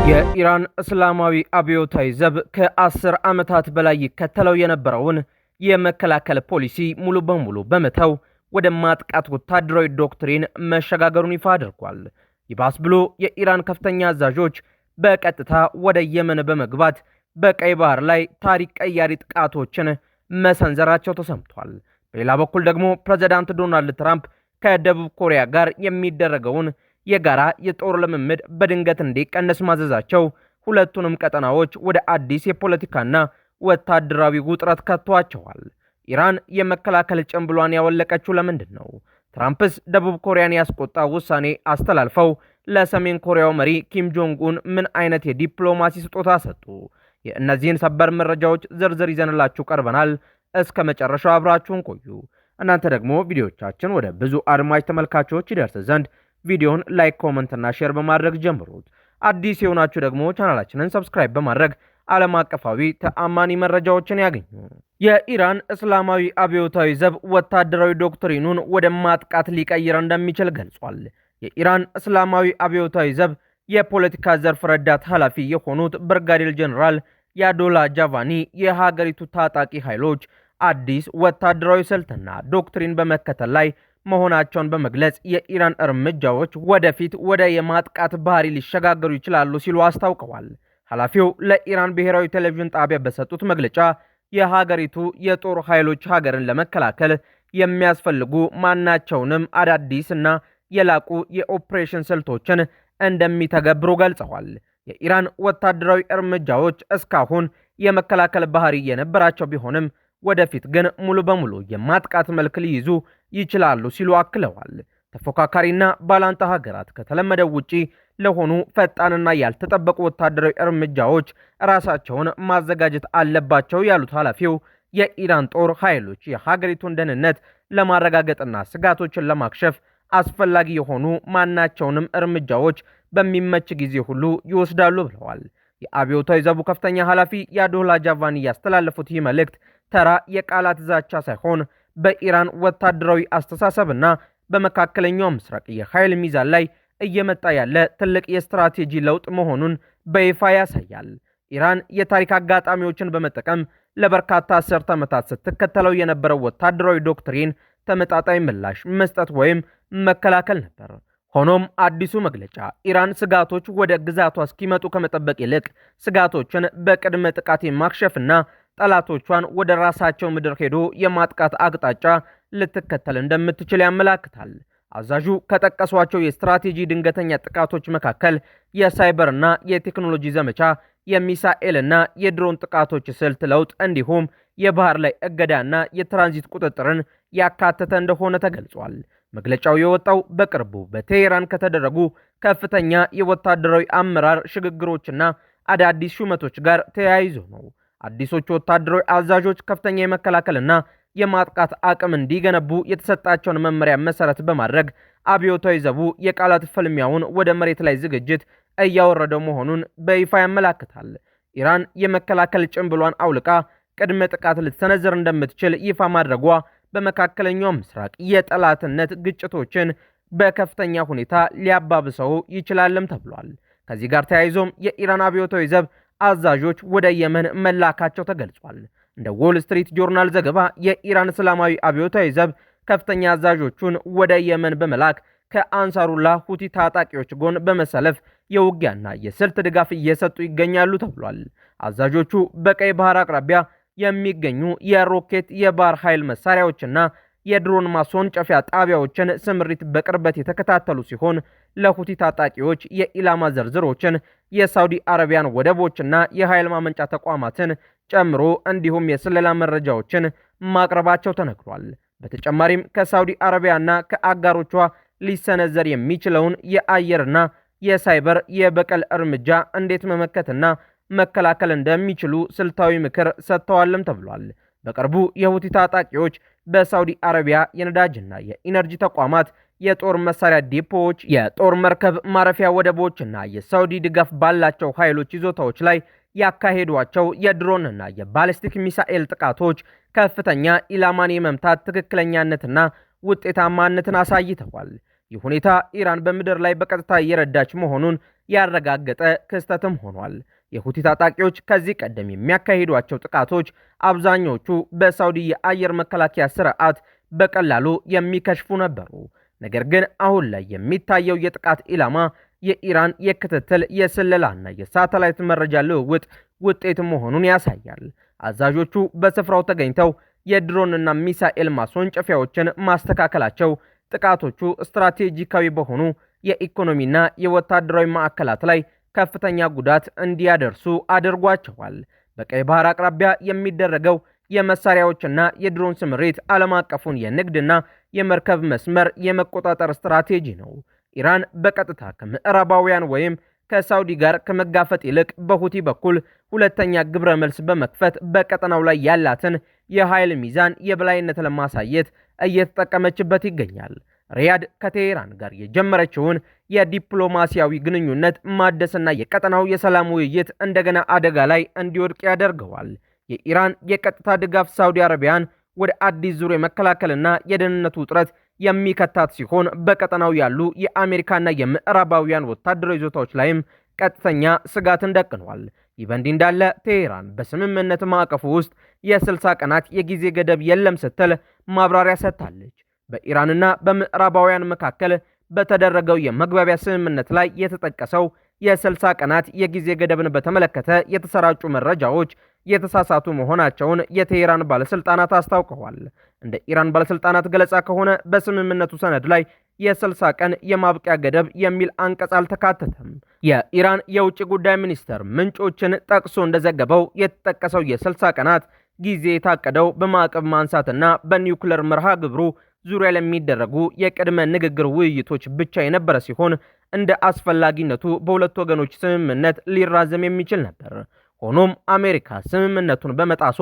የኢራን እስላማዊ አብዮታዊ ዘብ ከ10 ዓመታት በላይ ይከተለው የነበረውን የመከላከል ፖሊሲ ሙሉ በሙሉ በመተው ወደ ማጥቃት ወታደራዊ ዶክትሪን መሸጋገሩን ይፋ አድርጓል። ይባስ ብሎ የኢራን ከፍተኛ አዛዦች በቀጥታ ወደ የመን በመግባት በቀይ ባህር ላይ ታሪክ ቀያሪ ጥቃቶችን መሰንዘራቸው ተሰምቷል። በሌላ በኩል ደግሞ ፕሬዝዳንት ዶናልድ ትራምፕ ከደቡብ ኮሪያ ጋር የሚደረገውን የጋራ የጦር ልምምድ በድንገት እንዲቀነስ ማዘዛቸው ሁለቱንም ቀጠናዎች ወደ አዲስ የፖለቲካና ወታደራዊ ውጥረት ከቷቸዋል። ኢራን የመከላከል ጭንብሏን ያወለቀችው ለምንድን ነው? ትራምፕስ ደቡብ ኮሪያን ያስቆጣ ውሳኔ አስተላልፈው ለሰሜን ኮሪያው መሪ ኪም ጆንግ ኡን ምን አይነት የዲፕሎማሲ ስጦታ ሰጡ? የእነዚህን ሰበር መረጃዎች ዝርዝር ይዘንላችሁ ቀርበናል። እስከ መጨረሻው አብራችሁን ቆዩ። እናንተ ደግሞ ቪዲዮቻችን ወደ ብዙ አድማጭ ተመልካቾች ይደርስ ዘንድ ቪዲዮን ላይክ፣ ኮመንት እና ሼር በማድረግ ጀምሩት። አዲስ የሆናችሁ ደግሞ ቻናላችንን ሰብስክራይብ በማድረግ ዓለም አቀፋዊ ተአማኒ መረጃዎችን ያገኙ። የኢራን እስላማዊ አብዮታዊ ዘብ ወታደራዊ ዶክትሪኑን ወደ ማጥቃት ሊቀይር እንደሚችል ገልጿል። የኢራን እስላማዊ አብዮታዊ ዘብ የፖለቲካ ዘርፍ ረዳት ኃላፊ የሆኑት ብርጋዴር ጀነራል ያዶላ ጃቫኒ የሀገሪቱ ታጣቂ ኃይሎች አዲስ ወታደራዊ ስልትና ዶክትሪን በመከተል ላይ መሆናቸውን በመግለጽ የኢራን እርምጃዎች ወደፊት ወደ የማጥቃት ባህሪ ሊሸጋገሩ ይችላሉ ሲሉ አስታውቀዋል። ኃላፊው ለኢራን ብሔራዊ ቴሌቪዥን ጣቢያ በሰጡት መግለጫ የሀገሪቱ የጦር ኃይሎች ሀገርን ለመከላከል የሚያስፈልጉ ማናቸውንም አዳዲስና የላቁ የኦፕሬሽን ስልቶችን እንደሚተገብሩ ገልጸዋል። የኢራን ወታደራዊ እርምጃዎች እስካሁን የመከላከል ባህሪ የነበራቸው ቢሆንም ወደፊት ግን ሙሉ በሙሉ የማጥቃት መልክ ሊይዙ ይችላሉ ሲሉ አክለዋል። ተፎካካሪና ባላንጣ ሀገራት ከተለመደው ውጪ ለሆኑ ፈጣንና ያልተጠበቁ ወታደራዊ እርምጃዎች ራሳቸውን ማዘጋጀት አለባቸው ያሉት ኃላፊው የኢራን ጦር ኃይሎች የሀገሪቱን ደህንነት ለማረጋገጥና ስጋቶችን ለማክሸፍ አስፈላጊ የሆኑ ማናቸውንም እርምጃዎች በሚመች ጊዜ ሁሉ ይወስዳሉ ብለዋል። የአብዮታዊ ዘቡ ከፍተኛ ኃላፊ ያዶላ ጃቫኒ ያስተላለፉት ይህ መልእክት ተራ የቃላት ዛቻ ሳይሆን በኢራን ወታደራዊ አስተሳሰብና በመካከለኛው ምስራቅ የኃይል ሚዛን ላይ እየመጣ ያለ ትልቅ የስትራቴጂ ለውጥ መሆኑን በይፋ ያሳያል። ኢራን የታሪክ አጋጣሚዎችን በመጠቀም ለበርካታ አስርተ ዓመታት ስትከተለው የነበረው ወታደራዊ ዶክትሪን ተመጣጣኝ ምላሽ መስጠት ወይም መከላከል ነበር። ሆኖም አዲሱ መግለጫ ኢራን ስጋቶች ወደ ግዛቷ እስኪመጡ ከመጠበቅ ይልቅ ስጋቶችን በቅድመ ጥቃት ማክሸፍና ጠላቶቿን ወደ ራሳቸው ምድር ሄዶ የማጥቃት አቅጣጫ ልትከተል እንደምትችል ያመላክታል። አዛዡ ከጠቀሷቸው የስትራቴጂ ድንገተኛ ጥቃቶች መካከል የሳይበርና የቴክኖሎጂ ዘመቻ፣ የሚሳኤልና የድሮን ጥቃቶች ስልት ለውጥ እንዲሁም የባህር ላይ እገዳና የትራንዚት ቁጥጥርን ያካተተ እንደሆነ ተገልጿል። መግለጫው የወጣው በቅርቡ በቴሄራን ከተደረጉ ከፍተኛ የወታደራዊ አመራር ሽግግሮችና አዳዲስ ሹመቶች ጋር ተያይዞ ነው። አዲሶቹ ወታደራዊ አዛዦች ከፍተኛ የመከላከልና የማጥቃት አቅም እንዲገነቡ የተሰጣቸውን መመሪያ መሰረት በማድረግ አብዮታዊ ዘቡ የቃላት ፍልሚያውን ወደ መሬት ላይ ዝግጅት እያወረደው መሆኑን በይፋ ያመላክታል። ኢራን የመከላከል ጭንብሏን አውልቃ ቅድመ ጥቃት ልትሰነዝር እንደምትችል ይፋ ማድረጓ በመካከለኛው ምስራቅ የጠላትነት ግጭቶችን በከፍተኛ ሁኔታ ሊያባብሰው ይችላልም ተብሏል። ከዚህ ጋር ተያይዞም የኢራን አብዮታዊ ዘብ አዛዦች ወደ የመን መላካቸው ተገልጿል። እንደ ዎል ስትሪት ጆርናል ዘገባ የኢራን እስላማዊ አብዮታዊ ዘብ ከፍተኛ አዛዦቹን ወደ የመን በመላክ ከአንሳሩላ ሁቲ ታጣቂዎች ጎን በመሰለፍ የውጊያና የስልት ድጋፍ እየሰጡ ይገኛሉ ተብሏል። አዛዦቹ በቀይ ባህር አቅራቢያ የሚገኙ የሮኬት የባህር ኃይል መሳሪያዎችና የድሮን ማስወንጨፊያ ጣቢያዎችን ስምሪት በቅርበት የተከታተሉ ሲሆን ለሁቲ ታጣቂዎች የኢላማ ዝርዝሮችን፣ የሳውዲ አረቢያን ወደቦችና የኃይል ማመንጫ ተቋማትን ጨምሮ እንዲሁም የስለላ መረጃዎችን ማቅረባቸው ተነግሯል። በተጨማሪም ከሳውዲ አረቢያና ከአጋሮቿ ሊሰነዘር የሚችለውን የአየርና የሳይበር የበቀል እርምጃ እንዴት መመከትና መከላከል እንደሚችሉ ስልታዊ ምክር ሰጥተዋልም ተብሏል። በቅርቡ የሁቲ ታጣቂዎች በሳውዲ አረቢያ የነዳጅና የኢነርጂ ተቋማት፣ የጦር መሳሪያ ዲፖዎች፣ የጦር መርከብ ማረፊያ ወደቦችና የሳውዲ ድጋፍ ባላቸው ኃይሎች ይዞታዎች ላይ ያካሄዷቸው የድሮንና የባሊስቲክ ሚሳኤል ጥቃቶች ከፍተኛ ኢላማን የመምታት ትክክለኛነትና ውጤታማነትን አሳይተዋል። ይህ ሁኔታ ኢራን በምድር ላይ በቀጥታ እየረዳች መሆኑን ያረጋገጠ ክስተትም ሆኗል። የሁቲ ታጣቂዎች ከዚህ ቀደም የሚያካሂዷቸው ጥቃቶች አብዛኞቹ በሳውዲ የአየር መከላከያ ስርዓት በቀላሉ የሚከሽፉ ነበሩ። ነገር ግን አሁን ላይ የሚታየው የጥቃት ኢላማ የኢራን የክትትል የስለላና የሳተላይት መረጃ ልውውጥ ውጤት መሆኑን ያሳያል። አዛዦቹ በስፍራው ተገኝተው የድሮንና ሚሳኤል ማስወንጨፊያዎችን ማስተካከላቸው ጥቃቶቹ ስትራቴጂካዊ በሆኑ የኢኮኖሚና የወታደራዊ ማዕከላት ላይ ከፍተኛ ጉዳት እንዲያደርሱ አድርጓቸዋል። በቀይ ባህር አቅራቢያ የሚደረገው የመሳሪያዎችና የድሮን ስምሪት ዓለም አቀፉን የንግድና የመርከብ መስመር የመቆጣጠር ስትራቴጂ ነው። ኢራን በቀጥታ ከምዕራባውያን ወይም ከሳውዲ ጋር ከመጋፈጥ ይልቅ በሁቲ በኩል ሁለተኛ ግብረ መልስ በመክፈት በቀጠናው ላይ ያላትን የኃይል ሚዛን የበላይነት ለማሳየት እየተጠቀመችበት ይገኛል። ሪያድ ከቴሄራን ጋር የጀመረችውን የዲፕሎማሲያዊ ግንኙነት ማደስና የቀጠናው የሰላም ውይይት እንደገና አደጋ ላይ እንዲወድቅ ያደርገዋል። የኢራን የቀጥታ ድጋፍ ሳውዲ አረቢያን ወደ አዲስ ዙር የመከላከልና የደህንነት ውጥረት የሚከታት ሲሆን በቀጠናው ያሉ የአሜሪካና የምዕራባውያን ወታደራዊ ይዞታዎች ላይም ቀጥተኛ ስጋትን ደቅኗል። ይህ በእንዲህ እንዳለ ቴሄራን በስምምነት ማዕቀፉ ውስጥ የ60 ቀናት የጊዜ ገደብ የለም ስትል ማብራሪያ ሰጥታለች። በኢራንና በምዕራባውያን መካከል በተደረገው የመግባቢያ ስምምነት ላይ የተጠቀሰው የ60 ቀናት የጊዜ ገደብን በተመለከተ የተሰራጩ መረጃዎች የተሳሳቱ መሆናቸውን የቴሄራን ባለስልጣናት አስታውቀዋል። እንደ ኢራን ባለስልጣናት ገለጻ ከሆነ በስምምነቱ ሰነድ ላይ የ60 ቀን የማብቂያ ገደብ የሚል አንቀጽ አልተካተተም። የኢራን የውጭ ጉዳይ ሚኒስቴር ምንጮችን ጠቅሶ እንደዘገበው የተጠቀሰው የ60 ቀናት ጊዜ የታቀደው በማዕቀብ ማንሳትና በኒውክሌር መርሃ ግብሩ ዙሪያ ለሚደረጉ የቅድመ ንግግር ውይይቶች ብቻ የነበረ ሲሆን እንደ አስፈላጊነቱ በሁለቱ ወገኖች ስምምነት ሊራዘም የሚችል ነበር። ሆኖም አሜሪካ ስምምነቱን በመጣሷ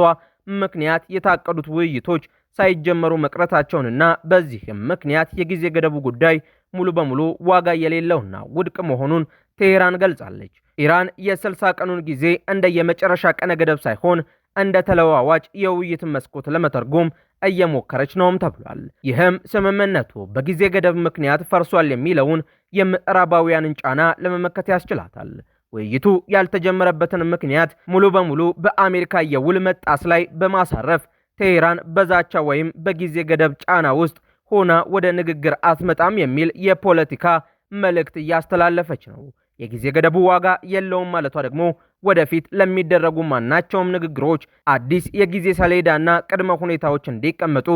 ምክንያት የታቀዱት ውይይቶች ሳይጀመሩ መቅረታቸውንና በዚህም ምክንያት የጊዜ ገደቡ ጉዳይ ሙሉ በሙሉ ዋጋ የሌለውና ውድቅ መሆኑን ቴሄራን ገልጻለች። ኢራን የ60 ቀኑን ጊዜ እንደ የመጨረሻ ቀነ ገደብ ሳይሆን እንደ ተለዋዋጭ የውይይት መስኮት ለመተርጎም እየሞከረች ነውም ተብሏል። ይህም ስምምነቱ በጊዜ ገደብ ምክንያት ፈርሷል የሚለውን የምዕራባውያንን ጫና ለመመከት ያስችላታል። ውይይቱ ያልተጀመረበትን ምክንያት ሙሉ በሙሉ በአሜሪካ የውል መጣስ ላይ በማሳረፍ ቴሄራን በዛቻ ወይም በጊዜ ገደብ ጫና ውስጥ ሆና ወደ ንግግር አትመጣም የሚል የፖለቲካ መልእክት እያስተላለፈች ነው። የጊዜ ገደቡ ዋጋ የለውም ማለቷ ደግሞ ወደፊት ለሚደረጉ ማናቸውም ንግግሮች አዲስ የጊዜ ሰሌዳና ቅድመ ሁኔታዎች እንዲቀመጡ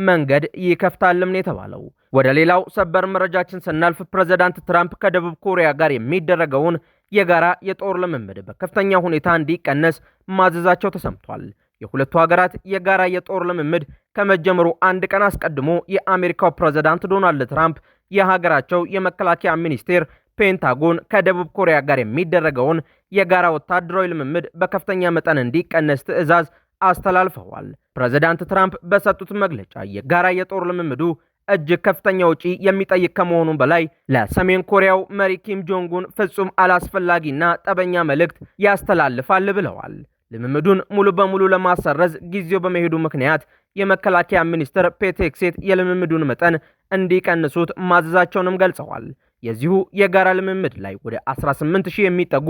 መንገድ ይከፍታልም ነው የተባለው። ወደ ሌላው ሰበር መረጃችን ስናልፍ ፕሬዝዳንት ትራምፕ ከደቡብ ኮሪያ ጋር የሚደረገውን የጋራ የጦር ልምምድ በከፍተኛ ሁኔታ እንዲቀነስ ማዘዛቸው ተሰምቷል። የሁለቱ ሀገራት የጋራ የጦር ልምምድ ከመጀመሩ አንድ ቀን አስቀድሞ የአሜሪካው ፕሬዝዳንት ዶናልድ ትራምፕ የሀገራቸው የመከላከያ ሚኒስቴር ፔንታጎን ከደቡብ ኮሪያ ጋር የሚደረገውን የጋራ ወታደራዊ ልምምድ በከፍተኛ መጠን እንዲቀነስ ትዕዛዝ አስተላልፈዋል። ፕሬዝዳንት ትራምፕ በሰጡት መግለጫ የጋራ የጦር ልምምዱ እጅግ ከፍተኛ ወጪ የሚጠይቅ ከመሆኑ በላይ ለሰሜን ኮሪያው መሪ ኪም ጆንጉን ፍጹም አላስፈላጊና ጠበኛ መልእክት ያስተላልፋል ብለዋል። ልምምዱን ሙሉ በሙሉ ለማሰረዝ ጊዜው በመሄዱ ምክንያት የመከላከያ ሚኒስትር ፔት ሄግሴት የልምምዱን መጠን እንዲቀንሱት ማዘዛቸውንም ገልጸዋል። የዚሁ የጋራ ልምምድ ላይ ወደ 18000 የሚጠጉ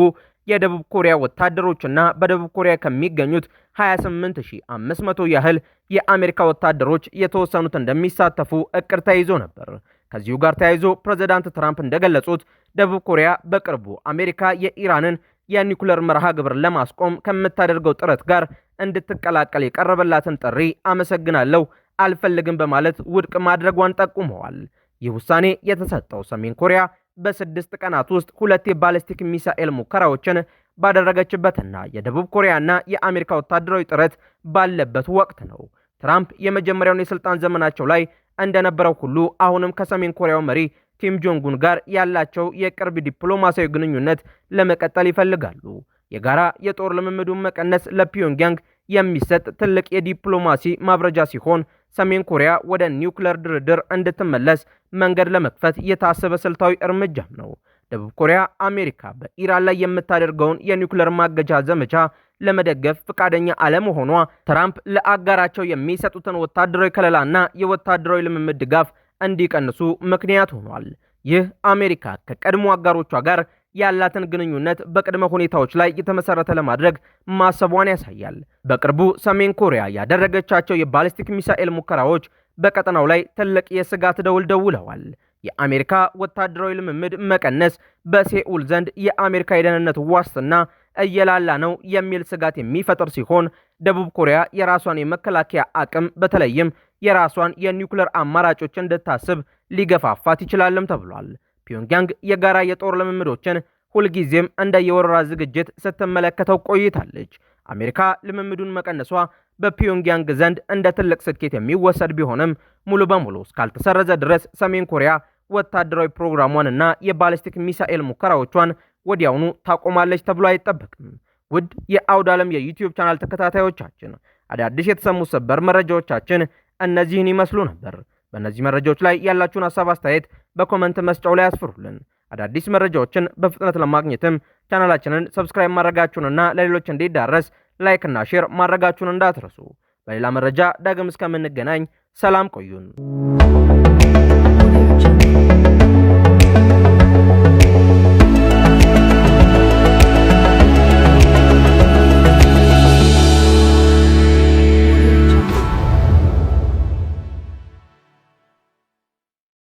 የደቡብ ኮሪያ ወታደሮችና በደቡብ ኮሪያ ከሚገኙት 28500 ያህል የአሜሪካ ወታደሮች የተወሰኑት እንደሚሳተፉ እቅድ ተይዞ ነበር። ከዚሁ ጋር ተያይዞ ፕሬዝዳንት ትራምፕ እንደገለጹት ደቡብ ኮሪያ በቅርቡ አሜሪካ የኢራንን የኒውክሌር መርሃ ግብር ለማስቆም ከምታደርገው ጥረት ጋር እንድትቀላቀል የቀረበላትን ጥሪ አመሰግናለሁ፣ አልፈልግም በማለት ውድቅ ማድረጓን ጠቁመዋል። ይህ ውሳኔ የተሰጠው ሰሜን ኮሪያ በ6 ቀናት ውስጥ 2 የባሊስቲክ ሚሳኤል ሙከራዎችን ባደረገችበትና የደቡብ ኮሪያና የአሜሪካ ወታደራዊ ጥረት ባለበት ወቅት ነው። ትራምፕ የመጀመሪያውን የስልጣን ዘመናቸው ላይ እንደነበረው ሁሉ አሁንም ከሰሜን ኮሪያው መሪ ኪም ጆንጉን ጋር ያላቸው የቅርብ ዲፕሎማሲያዊ ግንኙነት ለመቀጠል ይፈልጋሉ። የጋራ የጦር ልምምዱን መቀነስ ለፒዮንግያንግ የሚሰጥ ትልቅ የዲፕሎማሲ ማብረጃ ሲሆን ሰሜን ኮሪያ ወደ ኒውክሌር ድርድር እንድትመለስ መንገድ ለመክፈት የታሰበ ስልታዊ እርምጃም ነው። ደቡብ ኮሪያ አሜሪካ በኢራን ላይ የምታደርገውን የኒውክሌር ማገጃ ዘመቻ ለመደገፍ ፈቃደኛ አለመሆኗ ትራምፕ ለአጋራቸው የሚሰጡትን ወታደራዊ ከለላና የወታደራዊ ልምምድ ድጋፍ እንዲቀንሱ ምክንያት ሆኗል። ይህ አሜሪካ ከቀድሞ አጋሮቿ ጋር ያላትን ግንኙነት በቅድመ ሁኔታዎች ላይ የተመሰረተ ለማድረግ ማሰቧን ያሳያል። በቅርቡ ሰሜን ኮሪያ ያደረገቻቸው የባሊስቲክ ሚሳኤል ሙከራዎች በቀጠናው ላይ ትልቅ የስጋት ደውል ደውለዋል። የአሜሪካ ወታደራዊ ልምምድ መቀነስ በሴኡል ዘንድ የአሜሪካ የደህንነት ዋስትና እየላላ ነው የሚል ስጋት የሚፈጥር ሲሆን ደቡብ ኮሪያ የራሷን የመከላከያ አቅም በተለይም የራሷን የኒውክሌር አማራጮች እንድታስብ ሊገፋፋት ይችላልም ተብሏል። ፒዮንግያንግ የጋራ የጦር ልምምዶችን ሁልጊዜም እንደ የወረራ ዝግጅት ስትመለከተው ቆይታለች። አሜሪካ ልምምዱን መቀነሷ በፒዮንግያንግ ዘንድ እንደ ትልቅ ስኬት የሚወሰድ ቢሆንም ሙሉ በሙሉ እስካልተሰረዘ ድረስ ሰሜን ኮሪያ ወታደራዊ ፕሮግራሟንና የባሊስቲክ ሚሳኤል ሙከራዎቿን ወዲያውኑ ታቆማለች ተብሎ አይጠበቅም። ውድ የአውድ ዓለም የዩቲዩብ ቻናል ተከታታዮቻችን አዳዲስ የተሰሙ ሰበር መረጃዎቻችን እነዚህን ይመስሉ ነበር። በእነዚህ መረጃዎች ላይ ያላችሁን ሀሳብ አስተያየት በኮመንት መስጫው ላይ አስፍሩልን። አዳዲስ መረጃዎችን በፍጥነት ለማግኘትም ቻናላችንን ሰብስክራይብ ማድረጋችሁንና ለሌሎች እንዲዳረስ ላይክ እና ሼር ማድረጋችሁን እንዳትረሱ። በሌላ መረጃ ዳግም እስከምንገናኝ ሰላም ቆዩን።